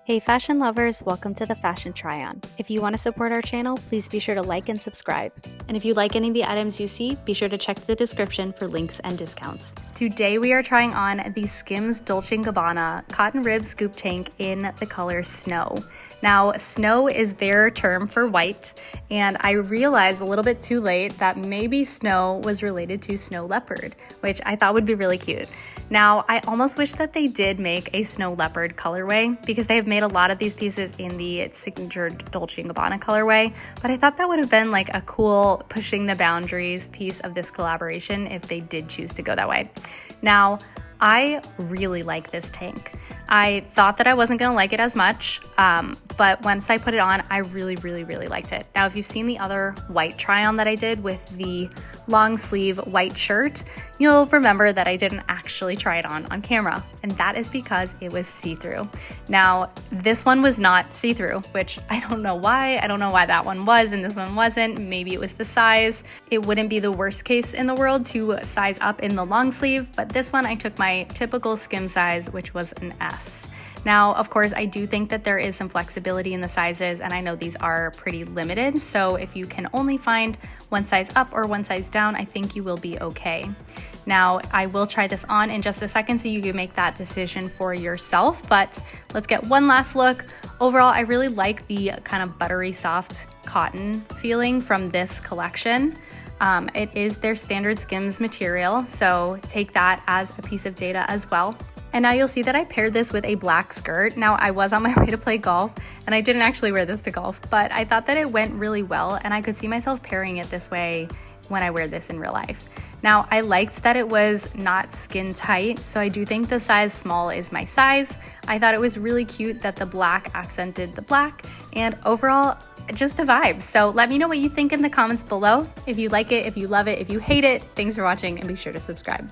Hey fashion lovers, welcome to the Fashion Try-On. If you want to support our channel, please be sure to like and subscribe. And if you like any of the items you see, be sure to check the description for links and discounts. Today we are trying on the SKIMS Dolce Gabbana Cotton Rib Scoop Tank in the color Snow. Now, snow is their term for white, and I realized a little bit too late that maybe snow was related to snow leopard, which I thought would be really cute. Now, I almost wish that they did make a snow leopard colorway because they have made a lot of these pieces in the signature Dolce Gabbana colorway, but I thought that would have been like a cool pushing the boundaries piece of this collaboration if they did choose to go that way. Now, I really like this tank. I thought that I wasn't gonna like it as much, but once I put it on, I really liked it. Now, if you've seen the other white try-on that I did with the long sleeve white shirt, you'll remember that I didn't actually try it on camera, and that is because it was see-through. Now, this one was not see-through, which I don't know why. I don't know why that one was and this one wasn't. Maybe it was the size. It wouldn't be the worst case in the world to size up in the long sleeve, but this one I took my typical skim size, which was an S. Now, of course, I do think that there is some flexibility in the sizes, and I know these are pretty limited, so if you can only find one size up or one size down, I think you will be okay. Now, I will try this on in just a second so you can make that decision for yourself, but let's get one last look. Overall, I really like the kind of buttery soft cotton feeling from this collection. It is their standard SKIMS material, so take that as a piece of data as well. And now you'll see that I paired this with a black skirt. Now, I was on my way to play golf, and I didn't actually wear this to golf, but I thought that it went really well, and I could see myself pairing it this way when I wear this in real life. Now, I liked that it was not skin tight, so I do think the size small is my size. I thought it was really cute that the black accented the black, and overall, just a vibe. So let me know what you think in the comments below. If you like it, if you love it, if you hate it. Thanks for watching, and be sure to subscribe.